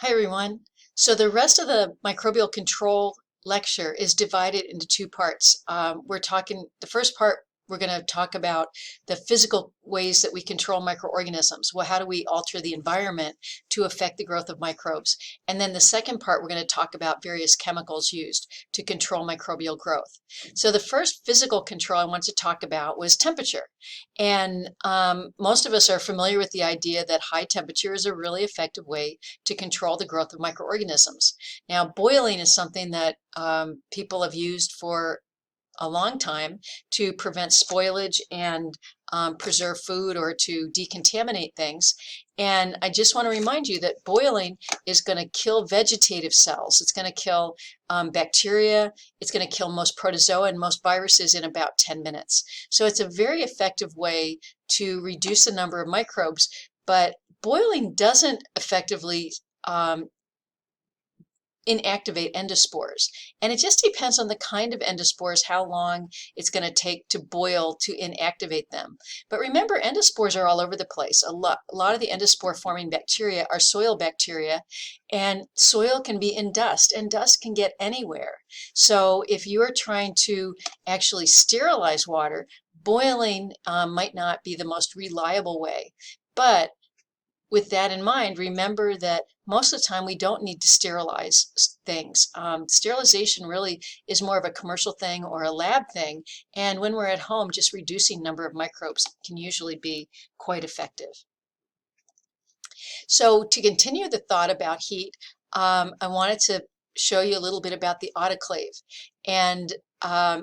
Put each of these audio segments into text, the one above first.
Hi everyone. So the rest of the microbial control lecture is divided into two parts. The first part, we're going to talk about the physical ways that we control microorganisms. Well, how do we alter the environment to affect the growth of microbes? And then the second part, we're going to talk about various chemicals used to control microbial growth. So the first physical control I want to talk about was temperature. And most of us are familiar with the idea that high temperature is a really effective way to control the growth of microorganisms. Now, boiling is something that people have used for a long time to prevent spoilage and preserve food or to decontaminate things. And I just want to remind you that boiling is going to kill vegetative cells. It's going to kill bacteria. It's going to kill most protozoa and most viruses in about 10 minutes. So it's a very effective way to reduce the number of microbes, but boiling doesn't effectively inactivate endospores. And it just depends on the kind of endospores, how long it's going to take to boil to inactivate them. But remember, endospores are all over the place. A lot of the endospore forming bacteria are soil bacteria, and soil can be in dust, and dust can get anywhere. So if you are trying to actually sterilize water, boiling might not be the most reliable way. But with that in mind, remember that most of the time we don't need to sterilize things. Sterilization really is more of a commercial thing or a lab thing, and when we're at home, just reducing number of microbes can usually be quite effective. So to continue the thought about heat, I wanted to show you a little bit about the autoclave. And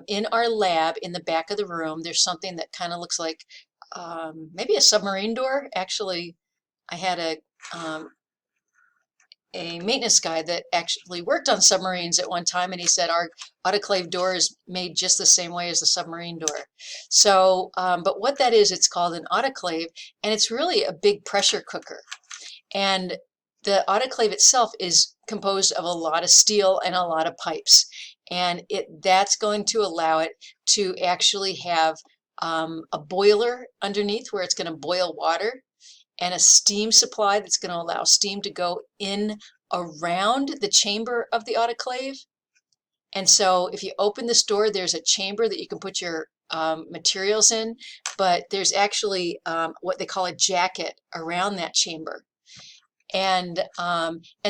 in our lab, in the back of the room, there's something that kind of looks like maybe a submarine door. Actually, I had a maintenance guy that actually worked on submarines at one time, and he said our autoclave door is made just the same way as the submarine door. So, but what that is, it's called an autoclave, and it's really a big pressure cooker. And the autoclave itself is composed of a lot of steel and a lot of pipes, and that's going to allow it to actually have a boiler underneath where it's going to boil water, and a steam supply that's going to allow steam to go in around the chamber of the autoclave. And so if you open this door, there's a chamber that you can put your materials in, but there's actually what they call a jacket around that chamber. And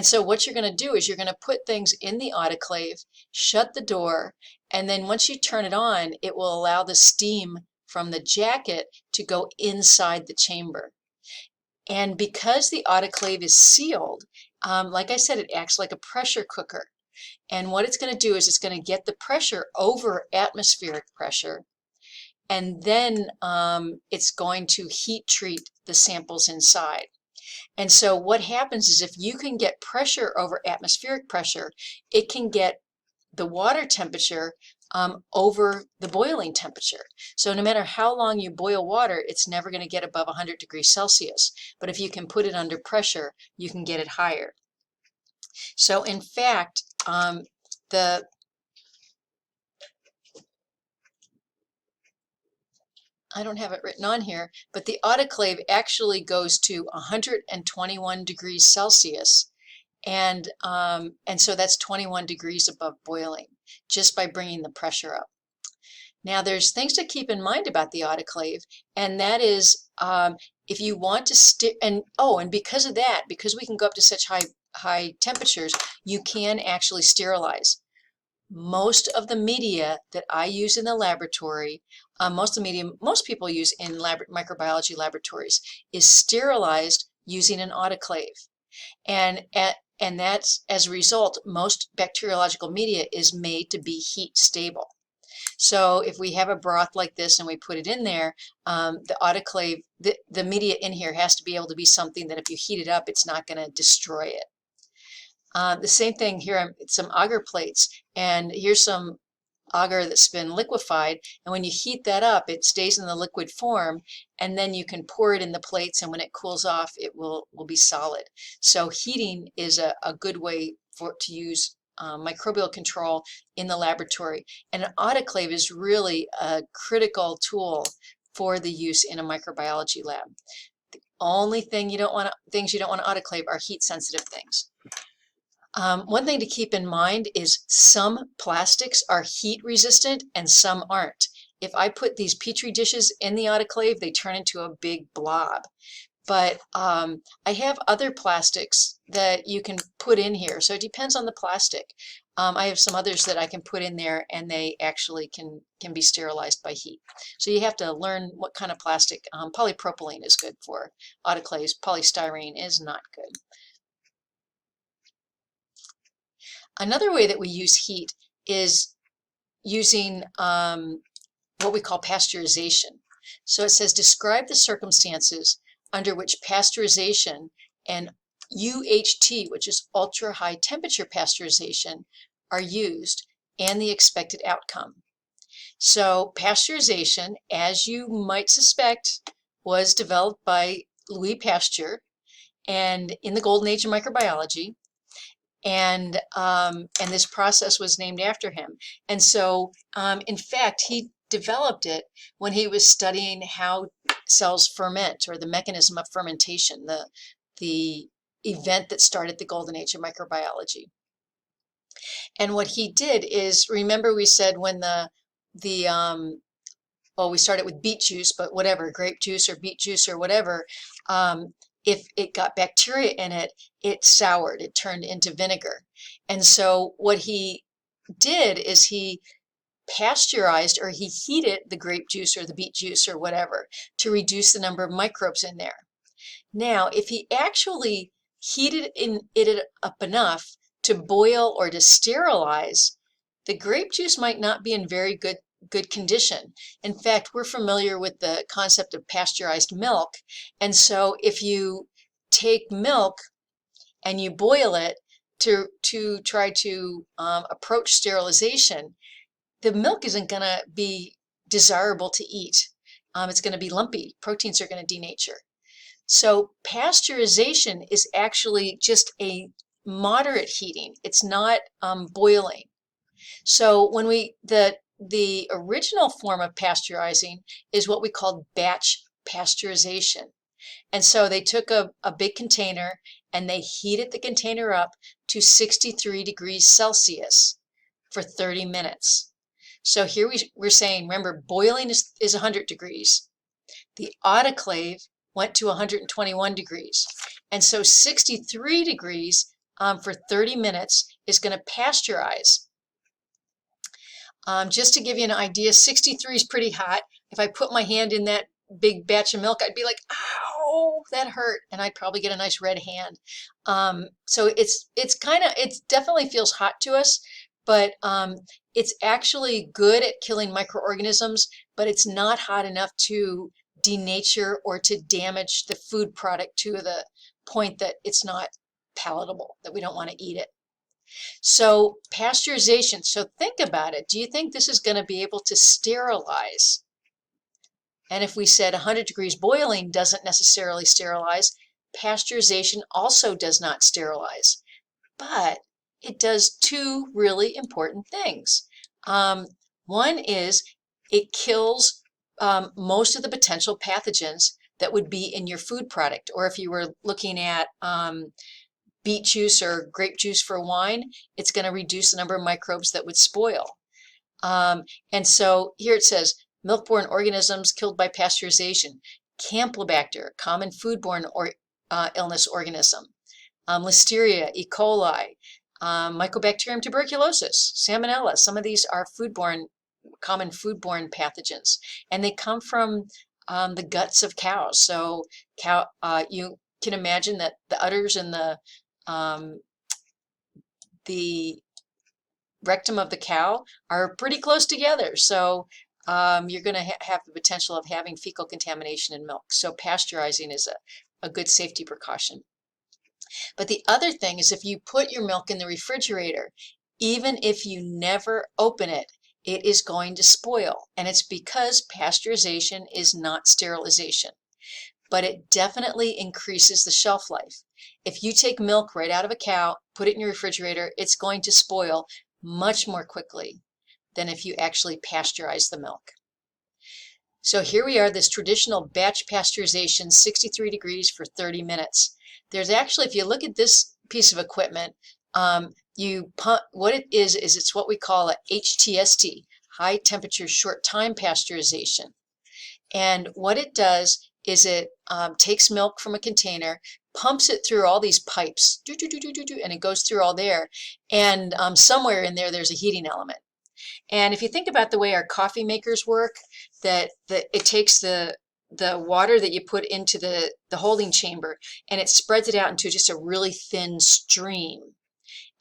so what you're going to do is you're going to put things in the autoclave, shut the door, and then once you turn it on, it will allow the steam from the jacket to go inside the chamber. And because the autoclave is sealed, like I said, it acts like a pressure cooker. And what it's going to do is it's going to get the pressure over atmospheric pressure, and then it's going to heat treat the samples inside. And so what happens is if you can get pressure over atmospheric pressure, it can get the water temperature over the boiling temperature. So no matter how long you boil water, it's never going to get above 100 degrees Celsius. But if you can put it under pressure, you can get it higher. So in fact, I don't have it written on here, but the autoclave actually goes to 121 degrees Celsius. And so that's 21 degrees above boiling, just by bringing the pressure up. Now there's things to keep in mind about the autoclave, and that is if you want to and because of that, because we can go up to such high temperatures, you can actually sterilize. Most of the media that I use in the laboratory, most people use in microbiology laboratories, is sterilized using an autoclave. And that's, as a result, most bacteriological media is made to be heat stable. So if we have a broth like this and we put it in there, the autoclave, the media in here has to be able to be something that if you heat it up, it's not going to destroy it. The same thing here, some agar plates, and here's some agar that's been liquefied, and when you heat that up, it stays in the liquid form, and then you can pour it in the plates, and when it cools off, it will be solid. So heating is a good way to use microbial control in the laboratory, and an autoclave is really a critical tool for the use in a microbiology lab. Only things you don't want to autoclave are heat sensitive things. One thing to keep in mind is some plastics are heat resistant and some aren't. If I put these Petri dishes in the autoclave, they turn into a big blob. But I have other plastics that you can put in here. So it depends on the plastic. I have some others that I can put in there and they actually can be sterilized by heat. So you have to learn what kind of plastic. Polypropylene is good for autoclaves. Polystyrene is not good. Another way that we use heat is using what we call pasteurization. So it says, describe the circumstances under which pasteurization and UHT, which is ultra high temperature pasteurization, are used and the expected outcome. So pasteurization, as you might suspect, was developed by Louis Pasteur and in the golden age of microbiology. And this process was named after him. And so, in fact, he developed it when he was studying how cells ferment, or the mechanism of fermentation, the event that started the golden age of microbiology. And what he did is, remember we said when well, we started with beet juice, but whatever, grape juice or beet juice or whatever, if it got bacteria in it, it soured, it turned into vinegar. And so what he did is he pasteurized, or he heated the grape juice or the beet juice or whatever to reduce the number of microbes in there. Now, if he actually heated it up enough to boil or to sterilize, the grape juice might not be in very good condition. In fact, we're familiar with the concept of pasteurized milk. And so if you take milk and you boil it to try to approach sterilization, the milk isn't going to be desirable to eat. It's going to be lumpy. Proteins are going to denature. So pasteurization is actually just a moderate heating. It's not boiling. So when the original form of pasteurizing is what we call batch pasteurization. And so they took a big container and they heated the container up to 63 degrees Celsius for 30 minutes. So here we're saying, remember, boiling is 100 degrees. The autoclave went to 121 degrees. And so 63 degrees for 30 minutes is going to pasteurize. Just to give you an idea, 63 is pretty hot. If I put my hand in that big batch of milk, I'd be like, ow, that hurt. And I'd probably get a nice red hand. So it definitely feels hot to us, but it's actually good at killing microorganisms, but it's not hot enough to denature or to damage the food product to the point that it's not palatable, that we don't want to eat it. So pasteurization, so think about it. Do you think this is going to be able to sterilize? And if we said 100 degrees boiling doesn't necessarily sterilize, pasteurization also does not sterilize. But it does two really important things. One is it kills most of the potential pathogens that would be in your food product. Or if you were looking at beet juice or grape juice for wine, it's going to reduce the number of microbes that would spoil. And so here it says, milk-borne organisms killed by pasteurization, Campylobacter, common foodborne illness organism, Listeria, E. coli, Mycobacterium tuberculosis, Salmonella. Some of these are common foodborne pathogens, and they come from the guts of cows. So you can imagine that the udders and the rectum of the cow are pretty close together. So you're going to have the potential of having fecal contamination in milk. So pasteurizing is a good safety precaution. But the other thing is, if you put your milk in the refrigerator, even if you never open it, it is going to spoil. And it's because pasteurization is not sterilization. But it definitely increases the shelf life. If you take milk right out of a cow, put it in your refrigerator, it's going to spoil much more quickly than if you actually pasteurize the milk. So here we are, this traditional batch pasteurization, 63 degrees for 30 minutes. There's actually, if you look at this piece of equipment, you pump, what it is it's what we call a HTST, high temperature short time pasteurization. And what it does is it takes milk from a container, pumps it through all these pipes, and it goes through all there. And somewhere in there, there's a heating element. And if you think about the way our coffee makers work, that it takes the water that you put into the holding chamber and it spreads it out into just a really thin stream.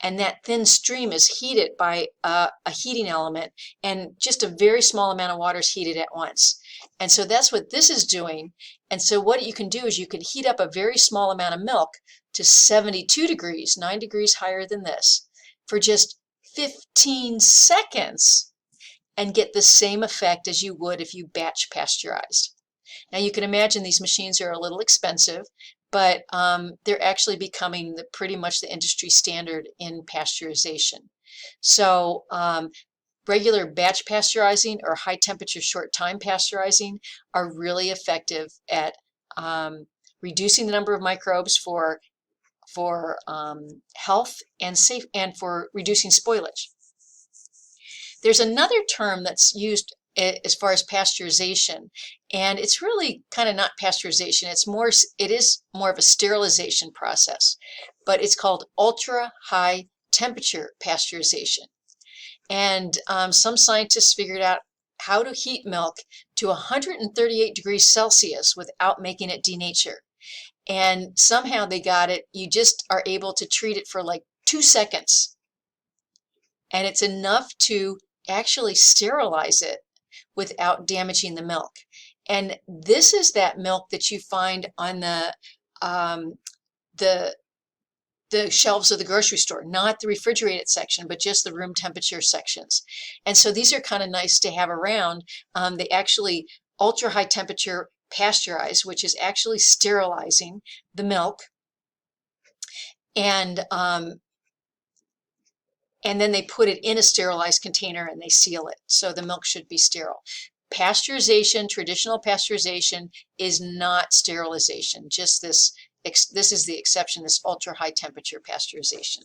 And that thin stream is heated by a heating element, and just a very small amount of water is heated at once. And so that's what this is doing. And so what you can do is you can heat up a very small amount of milk to 72 degrees, 9 degrees higher than this, for just 15 seconds and get the same effect as you would if you batch pasteurized. Now you can imagine these machines are a little expensive, but they're actually becoming pretty much the industry standard in pasteurization. So regular batch pasteurizing or high temperature short time pasteurizing are really effective at reducing the number of microbes for health and safe, and for reducing spoilage. There's another term that's used as far as pasteurization, and it's really kind of not pasteurization. It is more of a sterilization process, but it's called ultra high temperature pasteurization. And some scientists figured out how to heat milk to 138 degrees Celsius without making it denature. And somehow they got it. You just are able to treat it for like 2 seconds. And it's enough to actually sterilize it without damaging the milk. And this is that milk that you find on the shelves of the grocery store, not the refrigerated section, but just the room temperature sections. And so these are kind of nice to have around. They actually ultra high temperature pasteurize, which is actually sterilizing the milk. And then they put it in a sterilized container and they seal it. So the milk should be sterile. Pasteurization, traditional pasteurization, is not sterilization. Just this is the exception, this ultra high temperature pasteurization.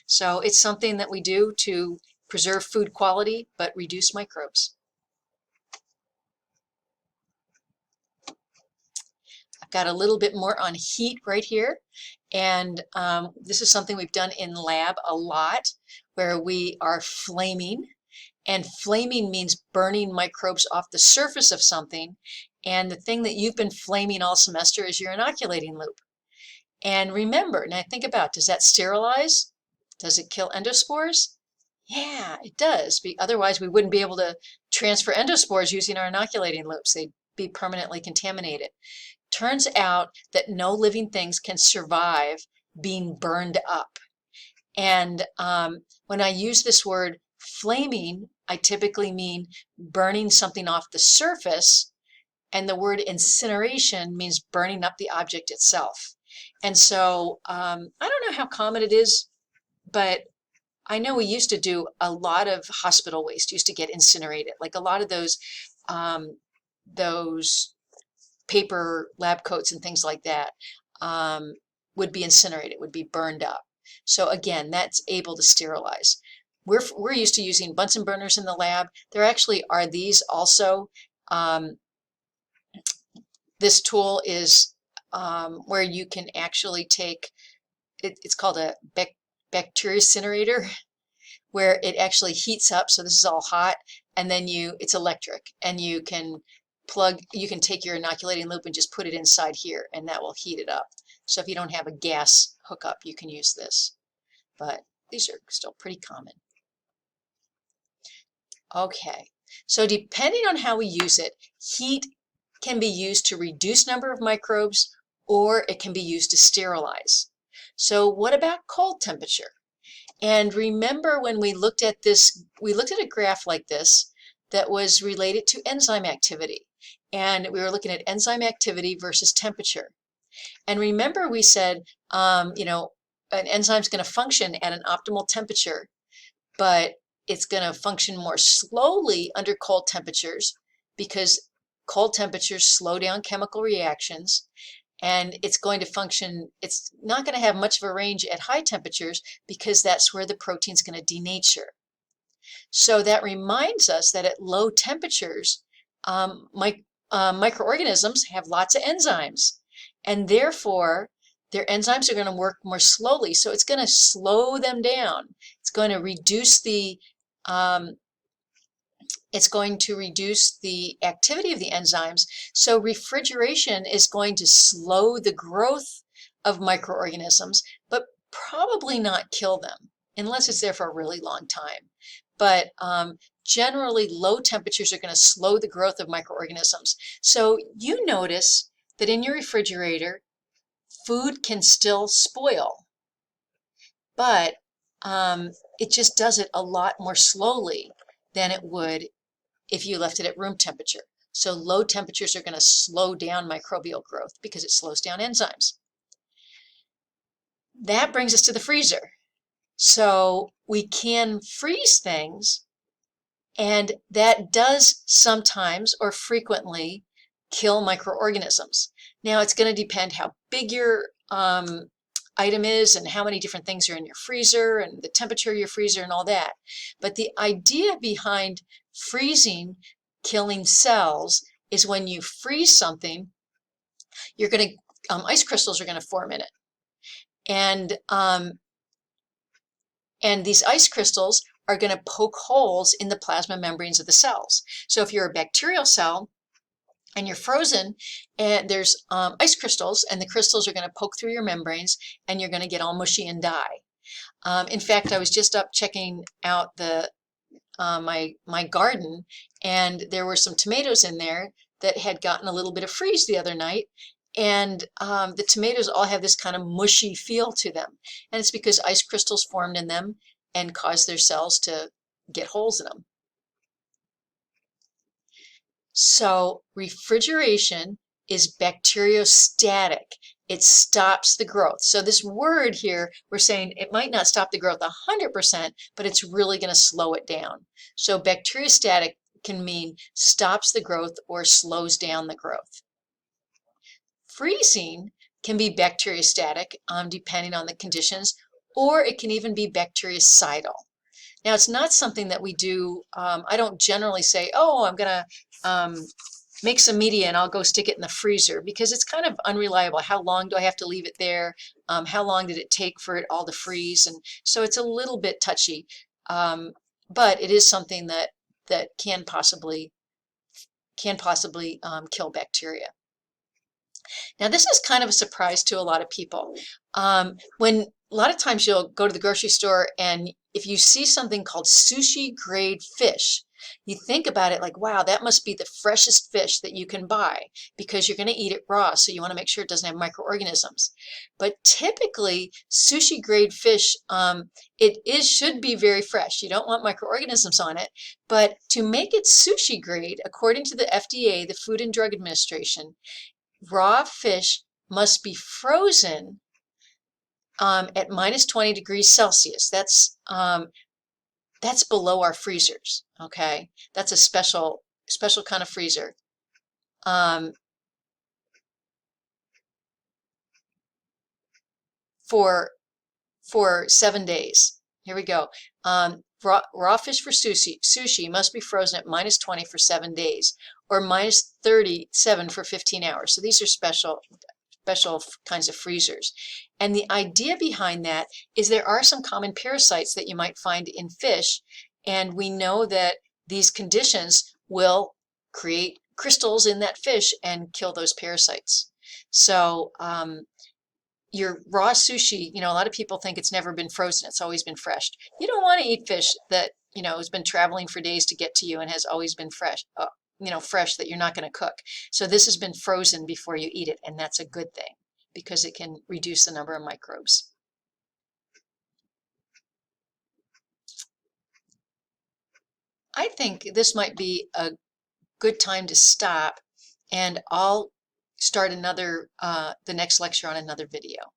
So it's something that we do to preserve food quality but reduce microbes. I've got a little bit more on heat right here, and this is something we've done in lab a lot, where we are flaming. And flaming means burning microbes off the surface of something. And the thing that you've been flaming all semester is your inoculating loop. And remember, now think about, does that sterilize? Does it kill endospores? Yeah, it does. Otherwise, we wouldn't be able to transfer endospores using our inoculating loops. They'd be permanently contaminated. Turns out that no living things can survive being burned up. And when I use this word flaming, I typically mean burning something off the surface, and the word incineration means burning up the object itself. And so I don't know how common it is, but I know we used to do a lot of hospital waste used to get incinerated. Like a lot of those paper lab coats and things like that would be incinerated, would be burned up. So again, that's able to sterilize. We're used to using Bunsen burners in the lab. There actually are these also. This tool is where you can actually take, it's called a bacteriocinator, where it actually heats up. So this is all hot, and then it's electric, and you can take your inoculating loop and just put it inside here, and that will heat it up. So if you don't have a gas hookup, you can use this. But these are still pretty common. Okay, so depending on how we use it, heat can be used to reduce number of microbes, or it can be used to sterilize. So what about cold temperature? And remember, when we looked at this, we looked at a graph like this that was related to enzyme activity. And we were looking at enzyme activity versus temperature. And remember, we said, you know, an enzyme is going to function at an optimal temperature, but it's going to function more slowly under cold temperatures because cold temperatures slow down chemical reactions, and it's going to function, it's not going to have much of a range at high temperatures because that's where the protein's going to denature. So that reminds us that at low temperatures, microorganisms have lots of enzymes, and therefore their enzymes are going to work more slowly. So it's going to slow them down. It's going to reduce the activity of the enzymes. So refrigeration is going to slow the growth of microorganisms, but probably not kill them unless it's there for a really long time. But generally, low temperatures are going to slow the growth of microorganisms. So you notice that in your refrigerator, food can still spoil, but it just does it a lot more slowly than it would if you left it at room temperature. So low temperatures are going to slow down microbial growth because it slows down enzymes. That brings us to the freezer. So we can freeze things, and that does sometimes or frequently kill microorganisms. Now it's going to depend how big your item is and how many different things are in your freezer and the temperature of your freezer and all that. But the idea behind freezing killing cells is when you freeze something, you're going to ice crystals are going to form in it, and these ice crystals are going to poke holes in the plasma membranes of the cells. So if you're a bacterial cell and you're frozen, and there's ice crystals, and the crystals are going to poke through your membranes, and you're going to get all mushy and die. In fact, I was just up checking out my garden, and there were some tomatoes in there that had gotten a little bit of freeze the other night, and the tomatoes all have this kind of mushy feel to them, and it's because ice crystals formed in them and caused their cells to get holes in them. So refrigeration is bacteriostatic. It stops the growth. So this word here, we're saying it might not stop the growth 100%, but it's really going to slow it down. So bacteriostatic can mean stops the growth or slows down the growth. Freezing can be bacteriostatic, depending on the conditions, or it can even be bactericidal. Now, it's not something that we do. I don't generally say, oh, I'm going to make some media and I'll go stick it in the freezer, because it's kind of unreliable. How long do I have to leave it there? How long did it take for it all to freeze? And so it's a little bit touchy, but it is something that can possibly kill bacteria. Now, this is kind of a surprise to a lot of people. When a lot of times you'll go to the grocery store, and if you see something called sushi grade fish, you think about it like, wow, that must be the freshest fish that you can buy, because you're going to eat it raw, so you want to make sure it doesn't have microorganisms. But typically, sushi grade fish, should be very fresh. You don't want microorganisms on it, but to make it sushi grade, according to the FDA, the Food and Drug Administration, raw fish must be frozen at minus 20 degrees Celsius. That's below our freezers. Okay, that's a special kind of freezer. For 7 days. Here we go. Raw fish for sushi must be frozen at minus 20 for 7 days, or minus 37 for 15 hours. So these are special kinds of freezers. And the idea behind that is there are some common parasites that you might find in fish, and we know that these conditions will create crystals in that fish and kill those parasites. So your raw sushi, a lot of people think it's never been frozen, it's always been fresh. You don't want to eat fish that, has been traveling for days to get to you and has always been fresh, fresh, that you're not going to cook. So this has been frozen before you eat it, and that's a good thing because it can reduce the number of microbes. I think this might be a good time to stop, and I'll start the next lecture on another video.